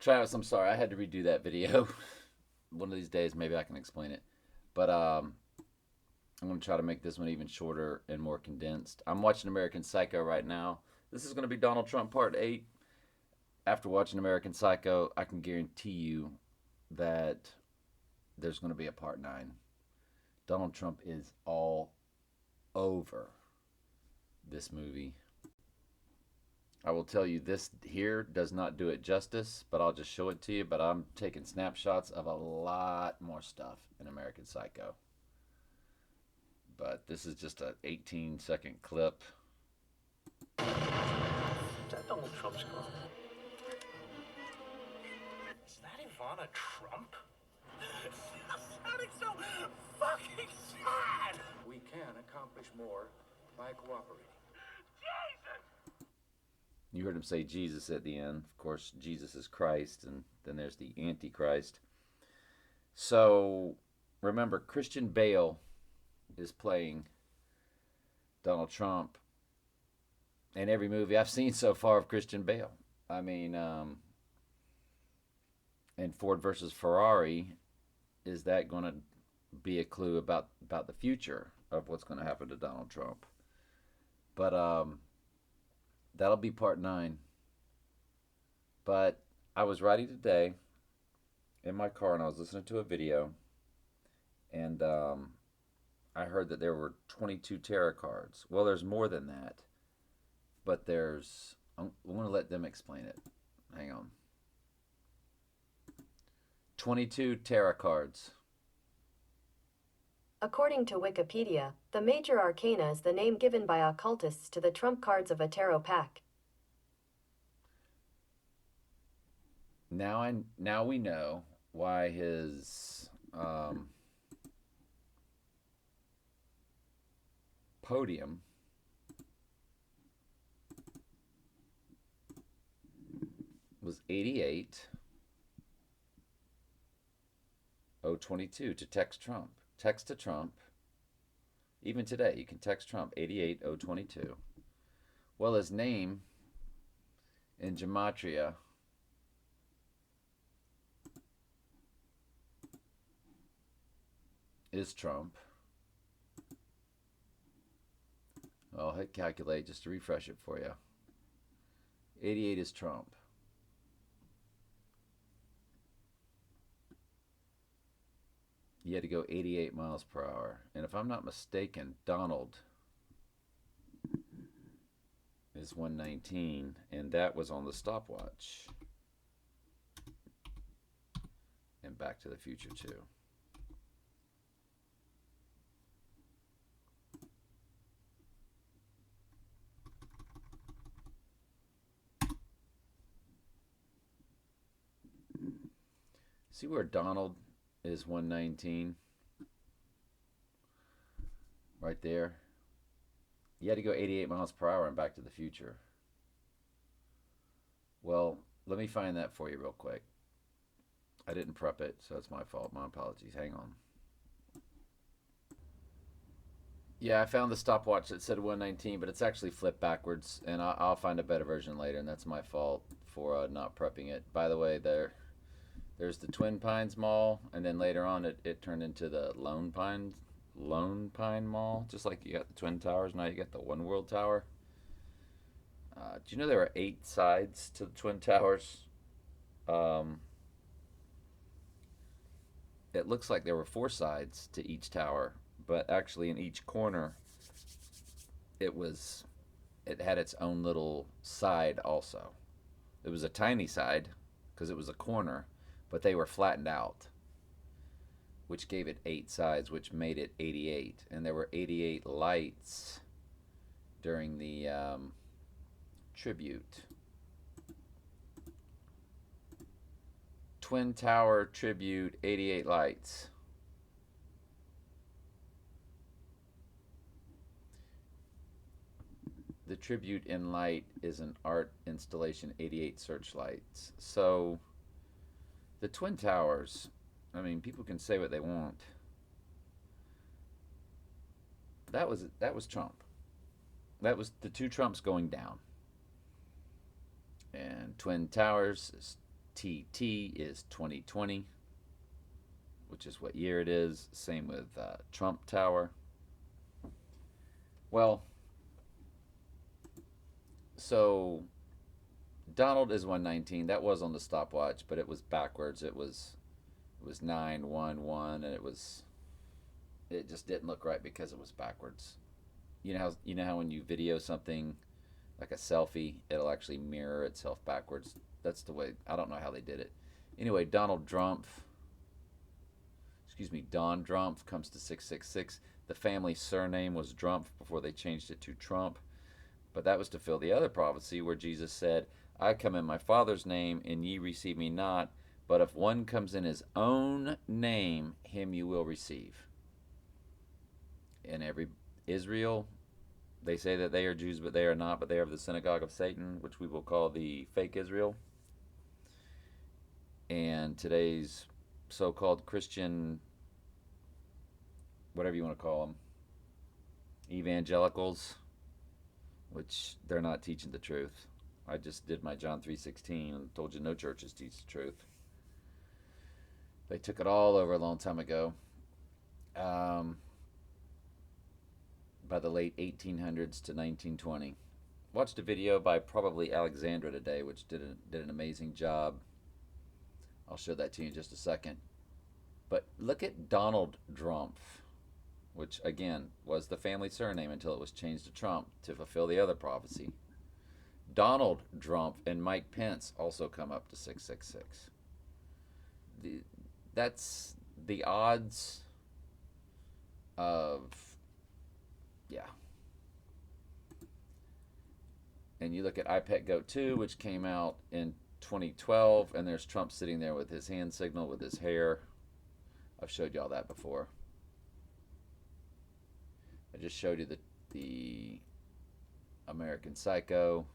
Travis, I'm sorry, I had to redo that video. One of these days, maybe I can explain it. But I'm going to try to make this one even shorter and more condensed. I'm watching American Psycho right now. This is going to be Donald Trump Part 8. After watching American Psycho, I can guarantee you that there's going to be a Part 9. Donald Trump is all over this movie. I will tell you, this here does not do it justice, but I'll just show it to you. But I'm taking snapshots of a lot more stuff in American Psycho. But this is just an 18-second clip. Is that Donald Trump's car? Is that Ivana Trump? Sounding so fucking sad! We can accomplish more by cooperating. Jesus! You heard him say Jesus at the end. Of course, Jesus is Christ, and then there's the Antichrist. So, remember, Christian Bale is playing Donald Trump in every movie I've seen so far of Christian Bale. I mean, in Ford versus Ferrari, is that going to be a clue about the future of what's going to happen to Donald Trump? But that'll be Part 9. But I was riding today in my car and I was listening to a video, and I heard that there were 22 tarot cards. Well, there's more than that, but there's. I want to let them explain it. Hang on. 22 tarot cards. According to Wikipedia, the major arcana is the name given by occultists to the trump cards of a tarot pack. Now we know why his podium was 88022 to text Trump. Text to Trump. Even today, you can text Trump 88022. Well, his name in gematria is Trump. I'll hit calculate just to refresh it for you. 88 is Trump. You had to go 88 miles per hour. And if I'm not mistaken, Donald is 119, and that was on the stopwatch. And Back to the Future, too. See where Donald is 119? Right there. You had to go 88 miles per hour in Back to the Future. Well, let me find that for you real quick. I didn't prep it, so it's my fault. My apologies. Hang on. Yeah, I found the stopwatch that said 119, but it's actually flipped backwards, and I'll find a better version later, and that's my fault for not prepping it. By the way, there's the Twin Pines Mall, and then later on it turned into the Lone Pine Mall. Just like you got the Twin Towers, now you got the One World Tower. Do you know there are 8 sides to the Twin Towers? It looks like there were 4 sides to each tower, but actually in each corner it had its own little side also. It was a tiny side because it was a corner, but they were flattened out, which gave it 8 sides, which made it 88. And there were 88 lights during the tribute. Twin Tower tribute, 88 lights. The tribute in light is an art installation, 88 searchlights. So the Twin Towers, I mean, people can say what they want. That was Trump. That was the 2 Trumps going down. And Twin Towers is TT is 2020, which is what year it is. Same with Trump Tower. Well, so Donald is 119. That was on the stopwatch, but it was backwards. It was 911, and it just didn't look right because it was backwards. You know how when you video something like a selfie, it'll actually mirror itself backwards. That's the way. I don't know how they did it. Anyway, Don Drumpf comes to 666. The family surname was Drumpf before they changed it to Trump, but that was to fill the other prophecy where Jesus said, "I come in my Father's name, and ye receive me not. But if one comes in his own name, him you will receive." In every Israel, they say that they are Jews, but they are not, but they are of the synagogue of Satan, which we will call the fake Israel. And today's so-called Christian, whatever you want to call them, evangelicals, which they're not teaching the truth. I just did my John 3:16 and told you no churches teach the truth. They took it all over a long time ago. By the late 1800s to 1920. Watched a video by probably Alexandra today, which did an amazing job. I'll show that to you in just a second. But look at Donald Drumpf, which again was the family surname until it was changed to Trump to fulfill the other prophecy. Donald Drumpf and Mike Pence also come up to 666. That's the odds of, yeah. And you look at iPet Goat 2, which came out in 2012, and there's Trump sitting there with his hand signal with his hair. I've showed y'all that before. I just showed you the American Psycho.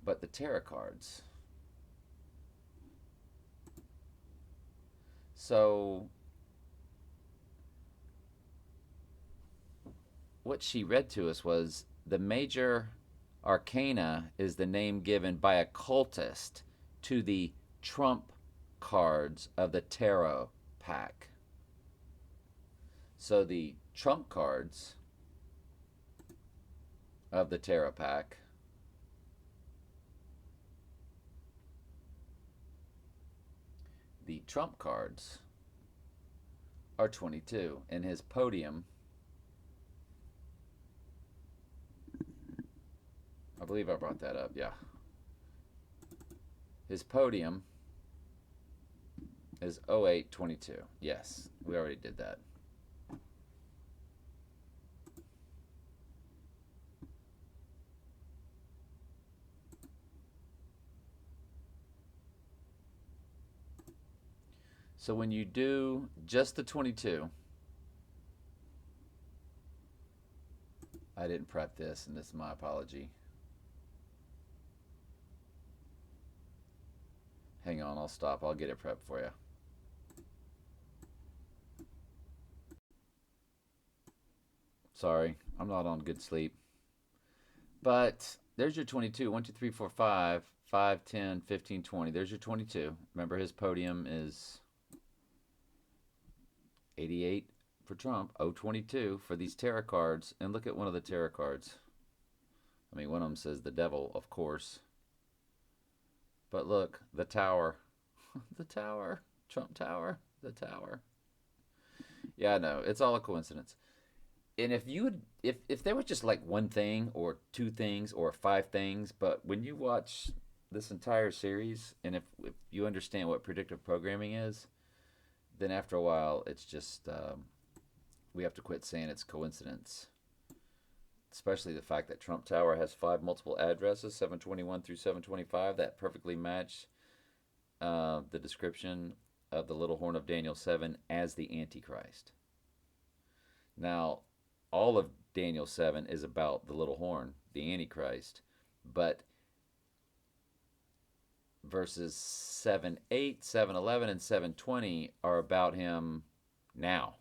But the tarot cards. So what she read to us was the major arcana is the name given by a cultist to the trump cards of the tarot pack. So the trump cards of the tarot pack are 22, and his podium, I believe I brought that up, yeah. His podium is 0822. Yes, we already did that. So when you do just the 22, I didn't prep this, and this is my apology. Hang on, I'll stop. I'll get it prepped for you. Sorry, I'm not on good sleep. But there's your 22. 1, 2, 3, 4, 5, 5, 10, 15, 20. There's your 22. Remember, his podium is 88 for Trump, 022 for these tarot cards. And look at one of the tarot cards. I mean, one of them says the devil, of course. But look, the tower. The tower. Trump Tower. The tower. Yeah, I know. It's all a coincidence. And if there was just like one thing or two things or five things, but when you watch this entire series, and if you understand what predictive programming is, then after a while it's just we have to quit saying it's coincidence. Especially the fact that Trump Tower has 5 multiple addresses, 721 through 725, that perfectly match the description of the little horn of Daniel 7 as the Antichrist. Now, all of Daniel 7 is about the little horn, the Antichrist, but verses 7:8, 7:11, and 7:20 are about him now.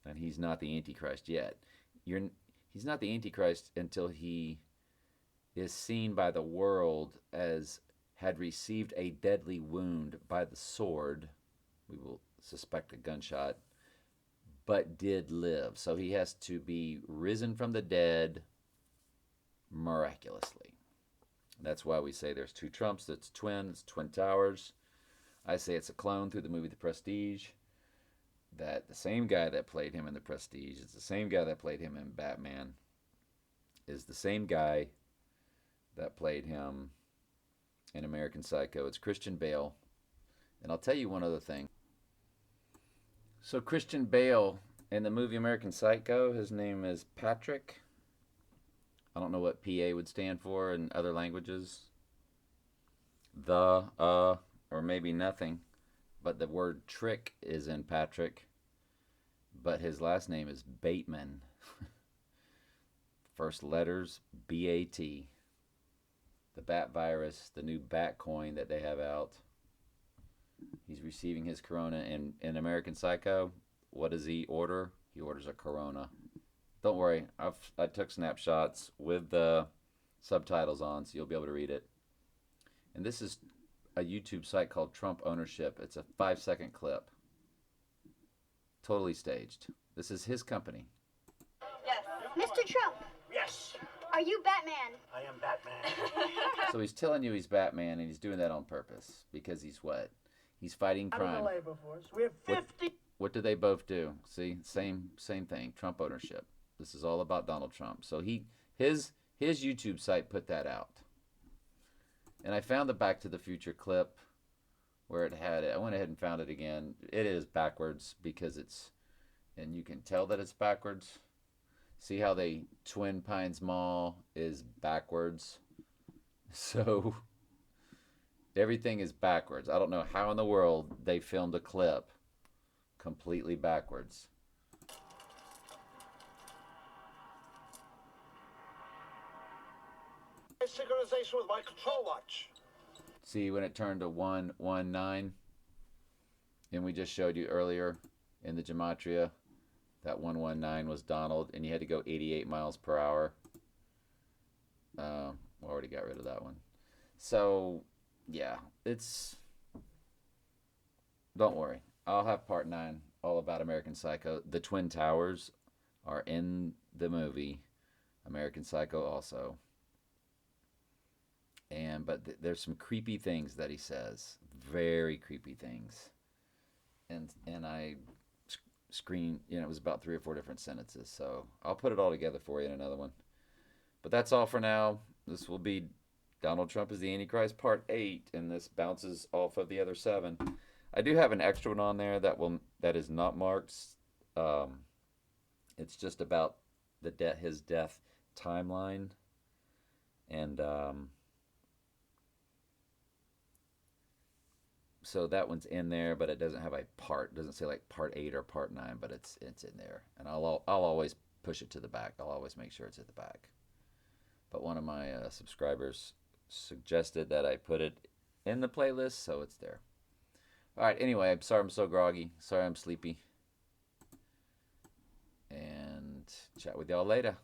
And he's not the Antichrist yet. He's not the Antichrist until he is seen by the world as had received a deadly wound by the sword. We will suspect a gunshot, but did live. So he has to be risen from the dead miraculously. That's why we say there's two Trumps. It's twin towers. I say it's a clone through the movie The Prestige. That the same guy that played him in The Prestige is the same guy that played him in Batman, is the same guy that played him in American Psycho. It's Christian Bale. And I'll tell you one other thing. So Christian Bale in the movie American Psycho, his name is Patrick. I don't know what PA would stand for in other languages. Or maybe nothing. But the word trick is in Patrick. But his last name is Bateman. First letters, B-A-T. The bat virus, the new bat coin that they have out. He's receiving his corona. In American Psycho, what does he order? He orders a corona. Don't worry, I took snapshots with the subtitles on, so you'll be able to read it. And this is a YouTube site called Trump Ownership. It's a 5-second clip. Totally staged. This is his company. Yes. Mr. Trump, Yes, are you Batman? I am Batman. So he's telling you he's Batman, and he's doing that on purpose. Because he's what? He's fighting Out of crime. the labor force, we have 50. What do they both do? See, same thing. Trump ownership. This is all about Donald Trump. So his YouTube site put that out. And I found the Back to the Future clip where it had it. I went ahead and found it again. It is backwards because and you can tell that it's backwards. See how Twin Pines Mall is backwards? So everything is backwards. I don't know how in the world they filmed a clip completely backwards. Synchronization with my control watch. See when it turned to 119, and we just showed you earlier in the gematria that 119 was Donald, and you had to go 88 miles per hour. We already got rid of that one. So yeah, don't worry. I'll have part 9 all about American Psycho. The Twin Towers are in the movie American Psycho also. But there's some creepy things that he says, very creepy things, and I screen, it was about 3 or 4 different sentences, so I'll put it all together for you in another one. But that's all for now. This will be Donald Trump is the Antichrist Part 8, and this bounces off of the other 7. I do have an extra one on there that is not marked. It's just about his death timeline, and so that one's in there, but it doesn't have a part. It doesn't say like part 8 or part 9, but it's in there. And I'll always push it to the back. I'll always make sure it's at the back. But one of my subscribers suggested that I put it in the playlist, so it's there. All right. Anyway, I'm sorry I'm so groggy. Sorry I'm sleepy. And chat with y'all later.